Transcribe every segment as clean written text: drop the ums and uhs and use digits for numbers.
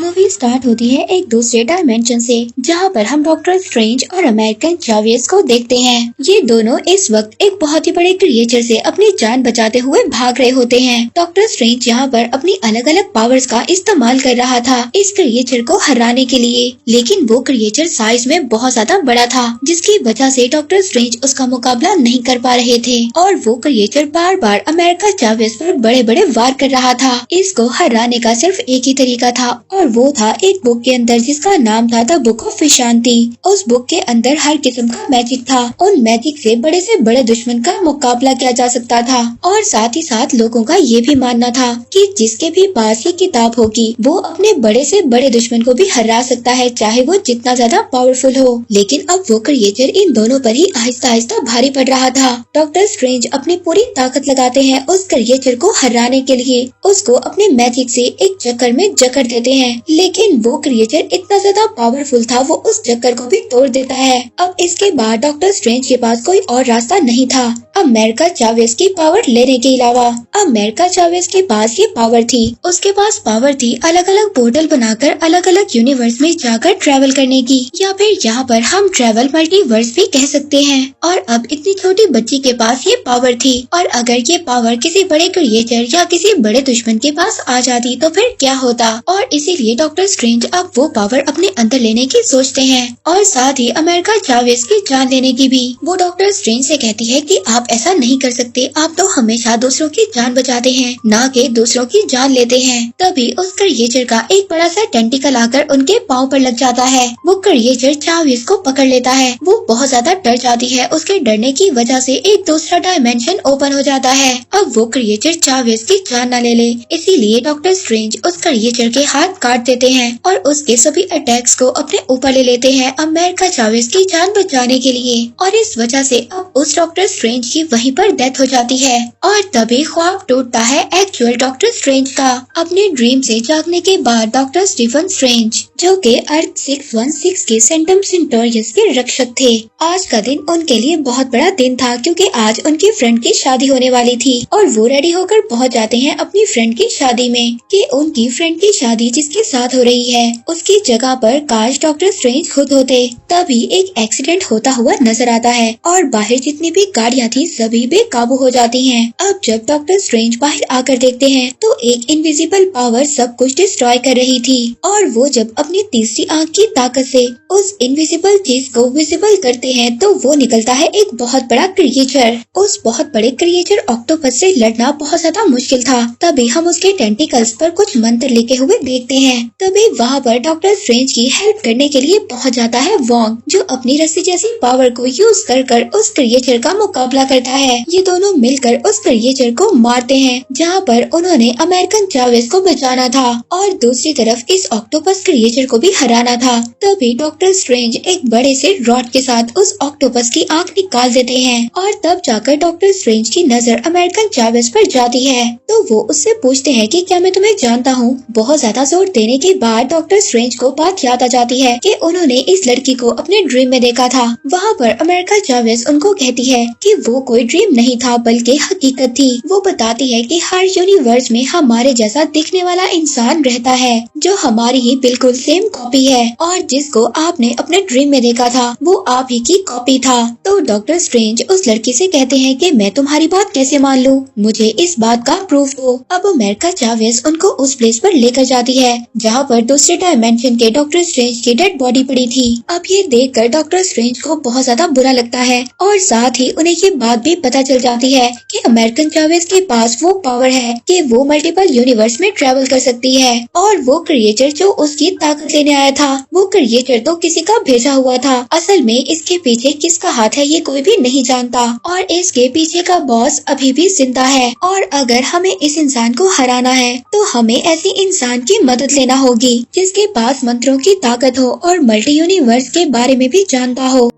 Movie start होती है एक दूसरे डायमेंशन से, जहां पर हम डॉक्टर स्ट्रेंज और अमेरिकन चावेस को देखते हैं। ये दोनों इस वक्त एक बहुत ही बड़े क्रिएचर से अपनी जान बचाते हुए भाग रहे होते हैं। डॉक्टर स्ट्रेंज यहाँ पर अपनी अलग अलग पावर्स का इस्तेमाल कर रहा था इस क्रिएचर को हराने के लिए, लेकिन वो क्रिएचर साइज में बहुत ज्यादा बड़ा था, जिसकी वजह से डॉक्टर स्ट्रेंज उसका मुकाबला नहीं कर पा रहे थे और वो क्रिएचर बार बार अमेरिका चावेस पर बड़े बड़े वार कर रहा था। इसको हराने का सिर्फ एक ही तरीका था और वो था एक बुक के अंदर जिसका नाम था द बुक ऑफ विशांति। उस बुक के अंदर हर किस्म का मैजिक था। उन मैजिक से बड़े दुश्मन का मुकाबला किया जा सकता था और साथ ही साथ लोगों का ये भी मानना था कि जिसके भी पास ये किताब होगी वो अपने बड़े से बड़े दुश्मन को भी हरा सकता है, चाहे वो जितना ज्यादा पावरफुल हो। लेकिन अब वो क्रिएचर इन दोनों पर ही आहिस्ता आहिस्ता भारी पड़ रहा था। डॉक्टर स्ट्रेंज अपनी पूरी ताकत लगाते हैं उस क्रिएचर को हराने के लिए, उसको अपने मैजिक से एक चक्कर में जकड़ देते हैं, लेकिन वो क्रिएचर इतना ज्यादा पावरफुल था वो उस चक्कर को भी तोड़ देता है। अब इसके बाद डॉक्टर स्ट्रेंज के पास कोई और रास्ता नहीं था अमेरिका चावेस की पावर लेने के अलावा। अमेरिका चावेस के पास ये पावर थी, उसके पास पावर थी अलग अलग पोर्टल बनाकर अलग अलग यूनिवर्स में जाकर ट्रैवल करने की, या फिर यहाँ पर हम ट्रैवल मल्टीवर्स भी कह सकते हैं। और अब इतनी छोटी बच्ची के पास ये पावर थी, और अगर ये पावर किसी बड़े क्रिएचर या किसी बड़े दुश्मन के पास आ जाती तो फिर क्या होता। और इसीलिए डॉक्टर स्ट्रेंज अब वो पावर अपने अंदर लेने की सोचते हैं और साथ ही अमेरिका चावेस की जान लेने की भी। वो डॉक्टर स्ट्रेंज से कहती है कि आप ऐसा नहीं कर सकते, आप तो हमेशा दूसरों की जान बचाते हैं, ना कि दूसरों की जान लेते हैं। तभी उस क्रिएचर का एक बड़ा सा टेंटिकल आकर उनके पाँव पर लग जाता है। वो क्रिएचर चावेस को पकड़ लेता है। वो बहुत ज्यादा डर जाती है, उसके डरने की वजह से एक दूसरा डायमेंशन ओपन हो जाता है। अब वो क्रिएचर चावेस की जान न ले, इसीलिए डॉक्टर स्ट्रेंज उस क्रिएचर के हाथ काट देते हैं और उसके सभी अटैक्स को अपने ऊपर ले लेते हैं अमेरिका चावेस की जान बचाने के लिए। और इस वजह से अब उस डॉक्टर स्ट्रेंज की वहीं पर डेथ हो जाती है और तभी ख्वाब टूटता है एक्चुअल डॉक्टर स्ट्रेंज का। अपने ड्रीम से जागने के बाद डॉक्टर स्टीफन स्ट्रेंज, जो के अर्थ 616 के सेंटम सेंटोरियस के रक्षक थे, आज का दिन उनके लिए बहुत बड़ा दिन था क्योंकि आज उनकी फ्रेंड की शादी होने वाली थी और वो रेडी होकर पहुंच जाते हैं अपनी फ्रेंड की शादी में कि उनकी फ्रेंड की शादी जिसके साथ हो रही है उसकी जगह पर काश डॉक्टर स्ट्रेंज खुद होते। तभी एक एक्सीडेंट होता हुआ नजर आता है और बाहर जितनी भी गाड़ियां थी सभी बेकाबू हो जाती हैं। अब जब डॉक्टर स्ट्रेंज बाहर आकर देखते हैं तो एक इनविजिबल पावर सब कुछ डिस्ट्रॉय कर रही थी और वो जब अपनी तीसरी आंख की ताकत से उस इनविजिबल चीज को विजिबल करते हैं तो वो निकलता है एक बहुत बड़ा क्रिएचर। उस बहुत बड़े क्रिएचर ऑक्टोपस से लड़ना बहुत ज्यादा मुश्किल था। तभी हम उसके टेंटिकल्स पर कुछ मंत्र लिखे हुए देखते हैं। तभी वहाँ पर डॉक्टर स्ट्रेंज की हेल्प करने के लिए पहुँच जाता है वोंग, जो अपनी रस्सी जैसी पावर को यूज कर उस क्रिएचर का मुकाबला करता है। ये दोनों मिलकर उस क्रिएचर को मारते हैं जहाँ पर उन्होंने अमेरिकन चावेस को बचाना था और दूसरी तरफ इस ऑक्टोपस क्रिएचर को भी हराना था। तभी डॉक्टर स्ट्रेंज एक बड़े से रॉड के साथ उस ऑक्टोपस की आंख निकाल देते हैं और तब जाकर डॉक्टर स्ट्रेंज की नजर अमेरिकन चावेस पर जाती है। तो वो उससे पूछते हैं कि क्या मैं तुम्हें जानता हूँ। बहुत ज्यादा जोर देने के बाद डॉक्टर स्ट्रेंज को बात याद आ जाती है कि उन्होंने इस लड़की को अपने ड्रीम में देखा था। वहाँ पर अमेरिका चावेस उनको कहती है कि वो कोई ड्रीम नहीं था बल्कि हकीकत थी। वो बताती है कि हर यूनिवर्स में हमारे जैसा दिखने वाला इंसान रहता है जो हमारी ही बिल्कुल सेम कॉपी है और जिसको आपने अपने ड्रीम में देखा था वो आप ही की कॉपी था। तो डॉक्टर स्ट्रेंज उस लड़की से कहते हैं कि मैं तुम्हारी बात कैसे मान लूं, मुझे इस बात का प्रूफ दो। अब अमेरिका चावेस उनको उस प्लेस पर लेकर जाती है जहाँ पर दूसरे डायमेंशन के डॉक्टर स्ट्रेंज की डेड बॉडी पड़ी थी। अब ये देखकर डॉक्टर स्ट्रेंज को बहुत ज्यादा बुरा लगता है और साथ ही उन्हें ये बात भी पता चल जाती है कि अमेरिकन चावेस के पास वो पावर है कि वो मल्टीपल यूनिवर्स में ट्रेवल कर सकती है और वो क्रिएचर जो उसकी ताकत लेने आया था वो क्रिएचर तो किसी का भेजा हुआ था। असल में इसके पीछे किसका हाथ है ये कोई भी नहीं जानता और इसके पीछे का बॉस अभी भी जिंदा है और अगर हमें इस इंसान को हराना है तो हमें ऐसी इंसान की मदद लेना होगी जिसके पास मंत्रों की ताकत हो और मल्टी यूनिवर्स के बारे में भी जानता हो।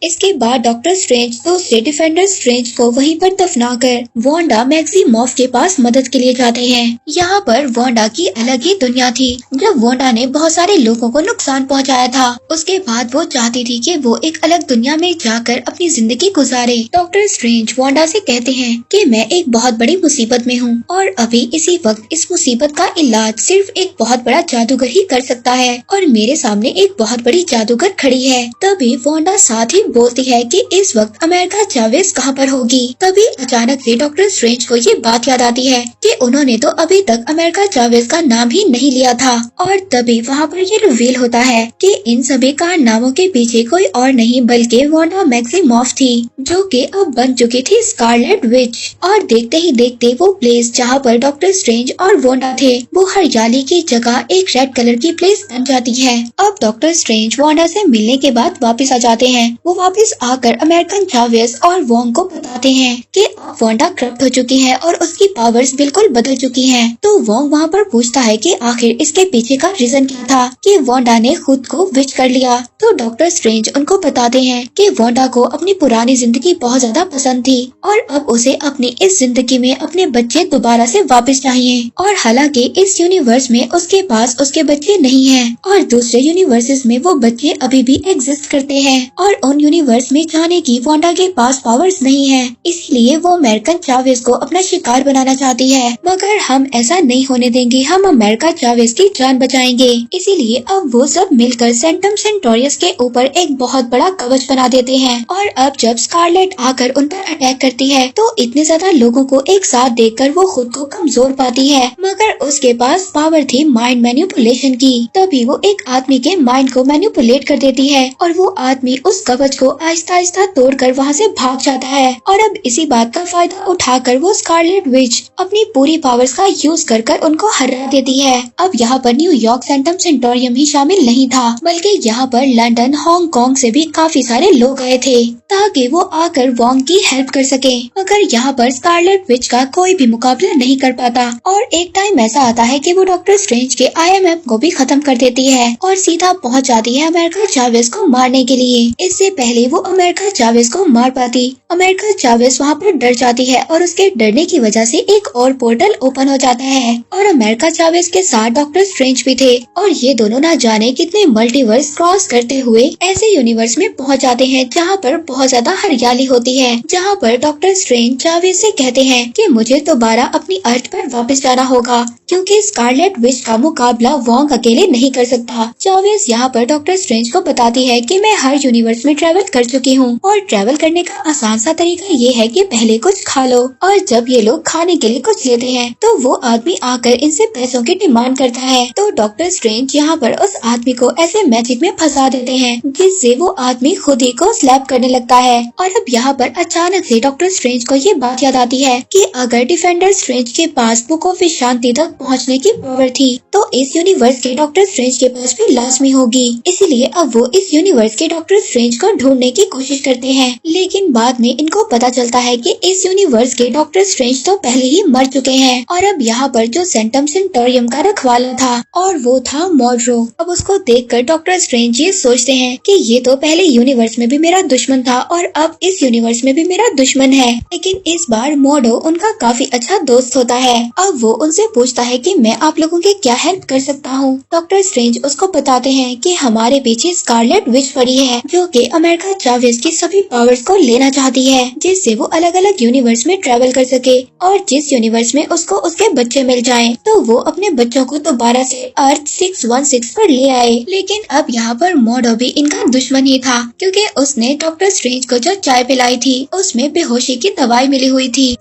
इसके बाद डॉक्टर स्ट्रेंज दूसरे डिफेंडर स्ट्रेंज को वहीं पर दफनाकर वांडा मैक्सिमॉफ के पास मदद के लिए जाते हैं। यहाँ पर वांडा की अलग ही दुनिया थी। जब वांडा ने बहुत सारे लोगों को नुकसान पहुँचाया था, उसके बाद वो चाहती थी कि वो एक अलग दुनिया में जाकर अपनी जिंदगी गुजारे। डॉक्टर स्ट्रेंज वांडा से कहते हैं कि मैं एक बहुत बड़ी मुसीबत में हूँ और अभी इसी वक्त इस मुसीबत का इलाज सिर्फ एक बहुत बड़ा जादूगर ही कर सकता है और मेरे सामने एक बहुत बड़ी जादूगर खड़ी है। तभी वांडा साथ ही बोलती है कि इस वक्त अमेरिका चावेज कहाँ पर होगी। तभी अचानक से डॉक्टर स्ट्रेंज को ये बात याद आती है कि उन्होंने तो अभी तक अमेरिका चावेज का नाम ही नहीं लिया था और तभी वहाँ पर ये रिवील होता है कि इन सभी कारनामों के पीछे कोई और नहीं बल्कि वांडा मैक्सिमॉफ थी, जो कि अब बन चुकी थी स्कारलेट विच। और देखते ही देखते वो प्लेस जहाँ पर डॉक्टर स्ट्रेंज और वांडा थे वो हरियाली की जगह एक रेड कलर की प्लेस बन जाती है। अब डॉक्टर स्ट्रेंज वांडा से मिलने के बाद वापस आ जाते हैं। वो वापस आकर अमेरिकन चावेज और वोंग को बताते हैं कि वांडा करप्ट हो चुकी है और उसकी पावर्स बिल्कुल बदल चुकी हैं। तो वोंग वहाँ पर पूछता है कि आखिर इसके पीछे का रीजन क्या था कि वांडा ने खुद को विच कर लिया। तो डॉक्टर स्ट्रेंज उनको बताते हैं कि वांडा को अपनी पुरानी जिंदगी बहुत ज्यादा पसंद थी और अब उसे अपनी इस जिंदगी में अपने बच्चे दोबारा से वापस चाहिए। और हालांकि इस यूनिवर्स में उसके पास उसके बच्चे नहीं हैं और दूसरे यूनिवर्सेस में वो बच्चे अभी भी एग्जिस्ट करते हैं और उन यूनिवर्स में जाने की वांडा के पास पावर्स नहीं है, इसलिए वो अमेरिकन चावेज को अपना शिकार बनाना चाहती है। मगर हम ऐसा नहीं होने देंगे, हम अमेरिका चावेज की जान बचाएंगे। इसीलिए अब वो सब मिलकर सेंटम सेंटोरियस के ऊपर एक बहुत बड़ा कवच बना देते हैं और अब जब स्कारलेट आकर उन पर अटैक करती है तो इतने ज्यादा लोगों को एक साथ देखकर वो खुद को कमजोर पाती है। मगर उसके पास पावर थी माइंड मैनिपुलेशन की। तभी वो एक आदमी के माइंड को मैनिपुलेट कर देती है और वो आदमी उस कवच को आहिस्ता आहिस्ता तोड़कर वहाँ से भाग जाता है। और अब इसी बात का फायदा उठाकर वो स्कारलेट विच अपनी पूरी पावर्स का यूज कर उनको हरा देती है। अब यहाँ पर न्यूयॉर्क सेंटम सेंटोरियम ही शामिल नहीं था, बल्कि यहाँ पर लंदन, हांगकांग से भी काफी सारे लोग आए थे ताकि वो आकर वोंग की हेल्प कर सके। मगर यहाँ पर स्कारलेट विच का कोई भी मुकाबला नहीं कर पाता और एक टाइम ऐसा आता है कि वो डॉक्टर स्ट्रेंज के IMF को भी खत्म कर देती है और सीधा पहुँच जाती है अमेरिका चावेज को मारने के लिए। इससे पहले वो अमेरिका चावेज को मार पाती, अमेरिका चावेज वहाँ पर डर जाती है और उसके डरने की वजह से एक और पोर्टल ओपन हो जाता है और अमेरिका चावेज के साथ डॉक्टर स्ट्रेंज भी थे और ये दोनों ना जाने कितने मल्टीवर्स क्रॉस करते हुए ऐसे यूनिवर्स में पहुँच जाते हैं जहाँ पर बहुत ज्यादा हरियाली होती है। जहाँ पर डॉक्टर स्ट्रेंज चावेज से कहते हैं कि मुझे दोबारा अपनी अर्थ पर वापस जाना होगा क्योंकि स्कारलेट विच का मुकाबला वोंग अकेले नहीं कर सकता। चावेज यहाँ पर डॉक्टर स्ट्रेंज को बताती है कि मैं हर यूनिवर्स में ट्रैवल कर चुकी हूँ और ट्रैवल करने का आसान सा तरीका ये है कि पहले कुछ खा लो और जब ये लोग खाने के लिए कुछ लेते हैं तो वो आदमी आकर इनसे पैसों की डिमांड करता है। तो डॉक्टर स्ट्रेंज यहाँ पर उस आदमी को ऐसे मैजिक में फंसा देते हैं जिससे वो आदमी खुद ही को स्लैप करने लगता है। और अब यहाँ पर अचानक से डॉक्टर स्ट्रेंज को ये बात याद आती है कि अगर डिफेंडर स्ट्रेंज के पास बुक ऑफ शांति तक पहुँचने की पावर थी तो इस यूनिवर्स के डॉक्टर स्ट्रेंज के पास भी लाजमी होगी। इसीलिए अब वो इस यूनिवर्स के डॉक्टर स्ट्रेंज को ढूंढने की कोशिश करते हैं, लेकिन बाद में इनको पता चलता है कि इस यूनिवर्स के डॉक्टर स्ट्रेंज तो पहले ही मर चुके हैं। और अब यहाँ पर जो सेंटम सेंटोरियम का रखवाला था और वो था मॉड्रो। अब उसको देखकर डॉक्टर स्ट्रेंज ये सोचते हैं कि ये तो पहले यूनिवर्स में भी मेरा दुश्मन था और अब इस यूनिवर्स में भी मेरा दुश्मन है, लेकिन इस बार मॉडो उनका काफी अच्छा दोस्त होता है। अब वो उनसे पूछता है कि मैं आप लोगों की क्या हेल्प कर सकता हूँ। डॉक्टर स्ट्रेंज उसको बताते हैं कि हमारे पीछे स्कारलेट विच पड़ी है जो कि अमेरिका चावेज की सभी पावर्स को लेना चाहती है जिससे वो अलग अलग यूनिवर्स में ट्रैवल कर सके और जिस यूनिवर्स में उसको उसके बच्चे मिल जाएं तो वो अपने बच्चों को दोबारा से अर्थ 616 पर ले आए। लेकिन अब यहाँ पर मॉडो भी इनका दुश्मन ही था क्योंकि उसने डॉक्टर स्ट्रेंज को जो चाय पिलाई थी उसमें बेहोशी की दवाई मिली हुई थी।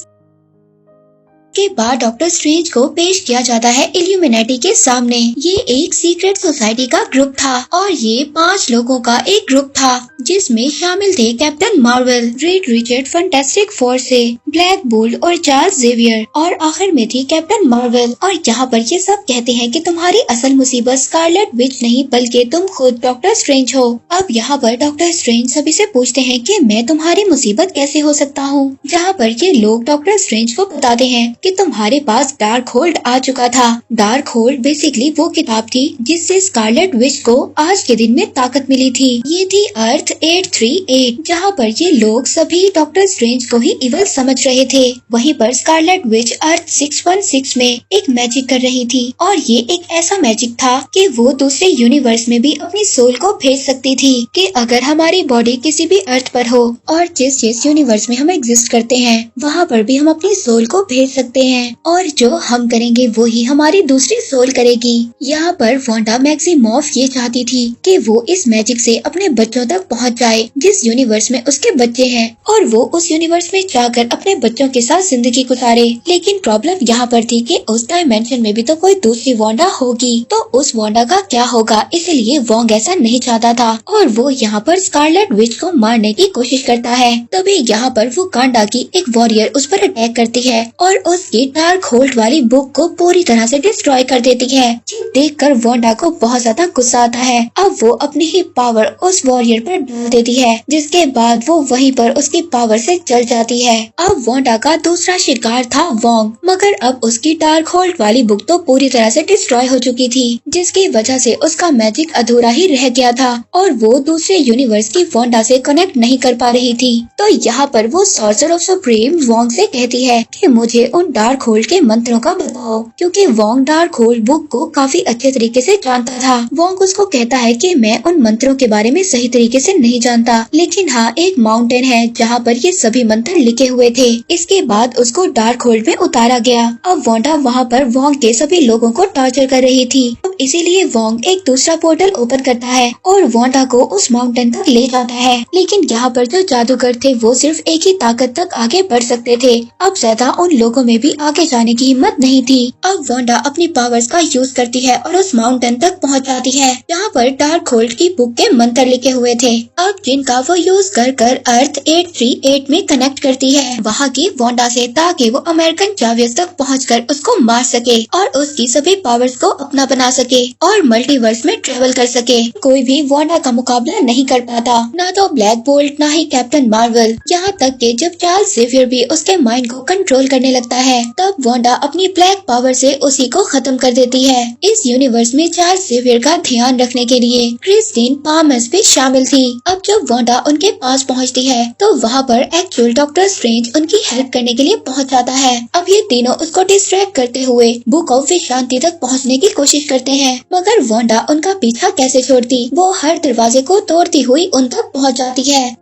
के बाद डॉक्टर स्ट्रेंज को पेश किया जाता है इल्यूमिनेटी के सामने। ये एक सीक्रेट सोसाइटी का ग्रुप था और ये 5 लोगों का एक ग्रुप था जिसमें शामिल थे captain Marvel, red Richard fantastic four से, ब्लैक बोल्ट और चार्ल्स जेवियर और आखिर में थी कैप्टन मार्वल। और यहाँ पर ये सब कहते हैं कि तुम्हारी असल मुसीबत स्कारलेट विच नहीं बल्कि तुम खुद डॉक्टर स्ट्रेंज हो। अब यहाँ पर डॉक्टर स्ट्रेंज सभी से पूछते हैं कि मैं तुम्हारी मुसीबत कैसे हो सकता हूँ, जहाँ पर ये लोग डॉक्टर स्ट्रेंज को बताते हैं कि तुम्हारे पास डार्क होल्ड आ चुका था। डार्क होल्ड बेसिकली वो किताब थी जिससे स्कारलेट विच को आज के दिन में ताकत मिली थी। ये थी अर्थ 838, जहाँ पर ये लोग सभी डॉक्टर स्ट्रेंज को ही इवल समझ रहे थे। वहीं पर स्कारलेट विच अर्थ 616 में एक मैजिक कर रही थी और ये एक ऐसा मैजिक था कि वो दूसरे यूनिवर्स में भी अपनी सोल को भेज सकती थी कि अगर हमारी बॉडी किसी भी अर्थ पर हो और जिस यूनिवर्स में हम एग्जिस्ट करते हैं वहाँ पर भी हम अपनी सोल को भेज सकते हैं और जो हम करेंगे वो ही हमारी दूसरी सोल करेगी। यहाँ पर वांडा मैक्सिमॉफ ये चाहती थी कि वो इस मैजिक से अपने बच्चों तक पहुँच जाए जिस यूनिवर्स में उसके बच्चे हैं और वो उस यूनिवर्स में जाकर अपने बच्चों के साथ जिंदगी गुजारे। लेकिन प्रॉब्लम यहाँ पर थी कि उस डायमेंशन में भी तो कोई दूसरी वांडा होगी, तो उस वांडा का क्या होगा, इसलिए वोंग ऐसा नहीं चाहता था और वो यहाँ पर स्कारलेट विच को मारने की कोशिश करता है। तभी यहाँ पर वो कांडा की एक वॉरियर उस पर अटैक करती है और उसकी डार्क होल्ड वाली बुक को पूरी तरह से डिस्ट्रॉय कर देती है। देखकर वांडा को बहुत ज्यादा गुस्सा आता है। अब वो अपनी ही पावर उस वॉरियर पर डाल देती है, जिसके बाद वो वहीं पर उसकी पावर से जल जाती है। अब वांडा का दूसरा शिकार था वोंग, मगर अब उसकी डार्क होल्ड वाली बुक तो पूरी तरह से डिस्ट्रॉय हो चुकी थी, जिसकी वजह से उसका मैजिक अधूरा ही रह गया था और वो दूसरे यूनिवर्स की वांडा से कनेक्ट नहीं कर पा रही थी। तो यहाँ पर वो सॉर्सर ऑफ सुप्रीम वोंग से कहती है कि मुझे उन डार्क होल्ड के मंत्रों का बताओ, क्योंकि वोंग डार्क होल्ड बुक को काफी अच्छे तरीके से जानता था। वोंग उसको कहता है कि मैं उन मंत्रों के बारे में सही तरीके से नहीं जानता, लेकिन हाँ एक माउंटेन है जहाँ पर ये सभी मंत्र लिखे हुए थे। इसके बाद उसको डार्क होल्ड में उतारा गया। अब वांडा वहाँ पर वोंग के सभी लोगों को टॉर्चर कर रही थी। अब इसीलिए वोंग एक दूसरा पोर्टल ओपन करता है और वांडा को उस माउंटेन तक ले जाता है। लेकिन यहाँ पर जो जादूगर थे वो सिर्फ एक ही ताकत तक आगे बढ़ सकते थे। अब ज्यादा उन लोगों में भी आगे जाने की हिम्मत नहीं थी। अब वांडा अपनी पावर्स का यूज करती है और उस माउंटेन तक पहुँच जाती है जहाँ पर डार्क होल्ड की बुक के मंत्र लिखे हुए थे। अब जिनका वो यूज कर अर्थ 838 में कनेक्ट करती है वहाँ की वांडा से, ताकि वो अमेरिकन जावियस तक पहुँचकर उसको मार सके और उसकी सभी पावर्स को अपना बना सके और मल्टीवर्स में ट्रेवल कर सके। कोई भी वांडा का मुकाबला नहीं कर पाता, ना तो ब्लैक बोल्ट ना ही कैप्टन मार्वल। यहाँ तक कि जब चार्ल्स जेवियर भी उसके माइंड को कंट्रोल करने लगता है तब वांडा अपनी ब्लैक पावर से उसी को खत्म कर देती है। इस यूनिवर्स में चार्ल्स जेवियर का ध्यान रखने के लिए क्रिस्टीन पामस भी शामिल थी। अब जब वांडा उनके पास पहुँचती है तो वहाँ पर एक्चुअल डॉक्टर स्ट्रेंज उनकी हेल्प करने के लिए पहुँच जाता है। अब ये तीनों उसको डिस्ट्रैक्ट करते हुए बुक ऑफ शांति तक पहुँचने की कोशिश करते हैं, मगर वांडा उनका पीछा कैसे छोड़ती, वो हर दरवाजे को तोड़ती हुई उन तक पहुँच जाती है।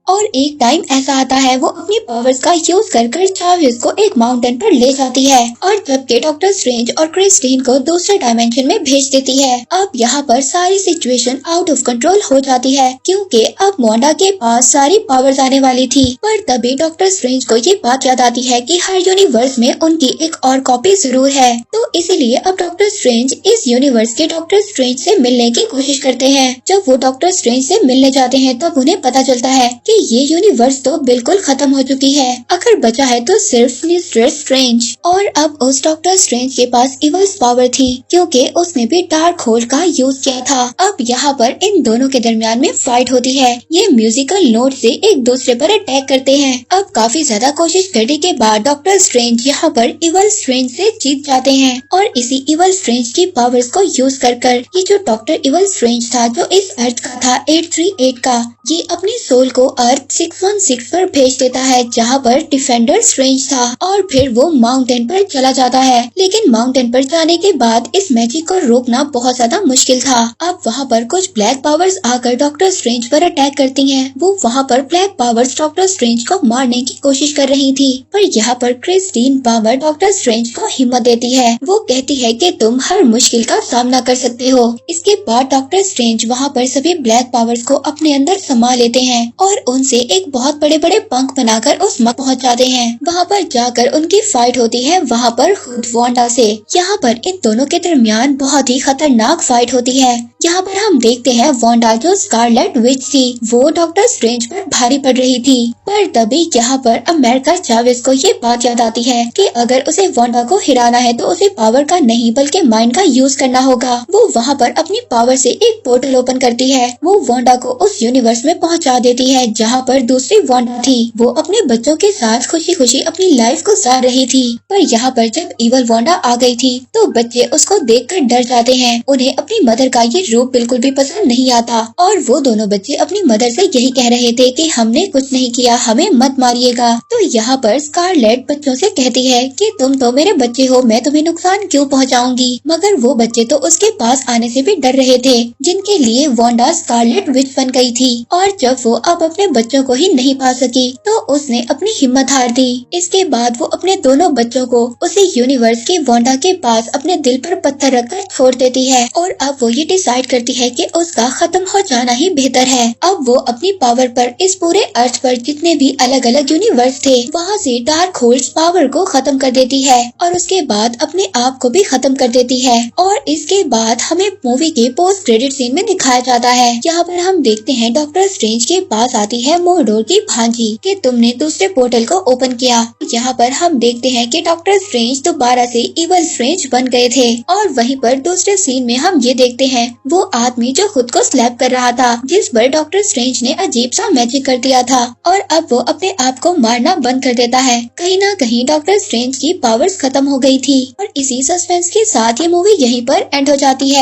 और एक टाइम ऐसा आता है वो अपनी पावर्स का यूज कर चार्ल्स को एक माउंटेन पर ले जाती है और जबकि डॉक्टर स्ट्रेंज और क्रिस्टीन को दूसरे डायमेंशन में भेज देती है। अब यहाँ पर सारी सिचुएशन आउट ऑफ कंट्रोल हो जाती है क्योंकि अब वांडा के पास सारी पावर्स आने वाली थी। पर तभी डॉक्टर स्ट्रेंज को ये बात याद आती है कि हर यूनिवर्स में उनकी एक और कॉपी जरूर है, तो इसीलिए अब डॉक्टर स्ट्रेंज इस यूनिवर्स के डॉक्टर स्ट्रेंज से मिलने की कोशिश करते हैं। जब वो डॉक्टर स्ट्रेंज से मिलने जाते हैं तब उन्हें पता चलता है कि ये यूनिवर्स तो बिल्कुल खत्म हो चुकी है, अगर बचा है तो सिर्फ मिस्टर स्ट्रेंज। और अब उस डॉक्टर स्ट्रेंज के पास इवल्स पावर थी क्योंकि उसने भी डार्क होल्ड का यूज किया था। अब यहाँ पर इन दोनों के दरमियान में फाइट होती है। ये म्यूजिकल नोट से एक दूसरे पर अटैक करते हैं। अब काफी ज्यादा कोशिश करने के बाद डॉक्टर स्ट्रेंज यहाँ पर इवल स्ट्रेंज से जीत जाते हैं और इसी इवल स्ट्रेंज की पावर्स को यूज कर ये जो डॉक्टर इवल स्ट्रेंज था जो इस अर्थ का था 838 का, ये अपनी सोल को अर्थ 616 पर भेज देता है जहाँ पर डिफेंडर स्ट्रेंज था और फिर वो माउंटेन पर चला जाता है। लेकिन माउंटेन पर जाने के बाद इस मैजिक को रोकना बहुत ज्यादा मुश्किल था। अब वहाँ पर कुछ ब्लैक पावर्स आकर डॉक्टर स्ट्रेंज पर अटैक करती हैं। वो वहाँ पर ब्लैक पावर्स डॉक्टर स्ट्रेंज को मारने की कोशिश कर रही थी, पर यहाँ पर क्रिस्टीन पावर डॉक्टर स्ट्रेंज को हिम्मत देती है। वो कहती है कि तुम हर मुश्किल का सामना कर सकते हो। इसके बाद डॉक्टर स्ट्रेंज वहाँ पर सभी ब्लैक पावर्स को अपने अंदर समा लेते हैं और उनसे एक बहुत बड़े बड़े पंख बनाकर उस मक पहुँच जाते हैं। वहाँ पर जाकर उनकी फाइट होती है वहाँ पर खुद वांडा से। यहाँ पर इन दोनों के दरमियान बहुत ही खतरनाक फाइट होती है यहाँ पर हम देखते हैं वांडा जो स्कारलेट विच थी वो डॉक्टर स्ट्रेंज पर भारी पड़ रही थी। पर तभी यहाँ पर अमेरिका चावेज को ये बात याद आती है कि अगर उसे वांडा को हिराना है तो उसे पावर का नहीं बल्कि माइंड का यूज करना होगा। वो वहाँ पर अपनी पावर से एक पोर्टल ओपन करती है। वो वांडा को उस यूनिवर्स में पहुँचा देती है जहाँ पर दूसरी वांडा थी। वो अपने बच्चों के साथ खुशी खुशी अपनी लाइफ गुजार रही थी। पर यहाँ पर जब इवल वांडा आ गई थी तो बच्चे उसको देखकर डर जाते हैं। उन्हें अपनी मदर का ये रूप बिल्कुल भी पसंद नहीं आता और वो दोनों बच्चे अपनी मदर से यही कह रहे थे कि हमने कुछ नहीं किया, हमें मत मारिएगा। तो यहाँ पर स्कारलेट बच्चों से कहती है कि तुम तो मेरे बच्चे हो, मैं तुम्हें नुकसान क्यों पहुँचाऊंगी। मगर वो बच्चे तो उसके पास आने से भी डर रहे थे जिनके लिए वांडा स्कारलेट विच बन गई थी। और जब वो अब अपने बच्चों को ही नहीं पा सकी तो उसने अपनी हिम्मत हार दी। इसके बाद वो अपने दोनों बच्चों को उसी यूनिवर्स के वांडा के पास अपने दिल पर पत्थर रखकर छोड़ देती है और अब वो ये डिसाइड करती है कि उसका खत्म हो जाना ही बेहतर है। अब वो अपनी पावर पर इस पूरे अर्थ पर जितने भी अलग अलग यूनिवर्स थे वहाँ से डार्क होल्ड्स पावर को खत्म कर देती है और उसके बाद अपने आप को भी खत्म कर देती है। और इसके बाद हमें मूवी के पोस्ट क्रेडिट सीन में दिखाया जाता है। यहाँ पर हम देखते हैं डॉक्टर स्ट्रेंज के पास आती है मोरडोर की भांजी कि तुमने दूसरे पोर्टल को ओपन किया। यहाँ पर हम देखते हैं कि डॉक्टर स्ट्रेंज दोबारा से इवल स्ट्रेंज बन गए थे। और वहीं पर दूसरे सीन में हम ये देखते हैं वो आदमी जो खुद को स्लैप कर रहा था जिस पर डॉक्टर स्ट्रेंज ने अजीब सा मैजिक कर दिया था और अब वो अपने आप को मारना बंद कर देता है। कहीं ना कहीं डॉक्टर स्ट्रेंज की पावर्स खत्म हो गई थी। और इसी सस्पेंस के साथ ये मूवी यहीं पर एंड हो जाती है।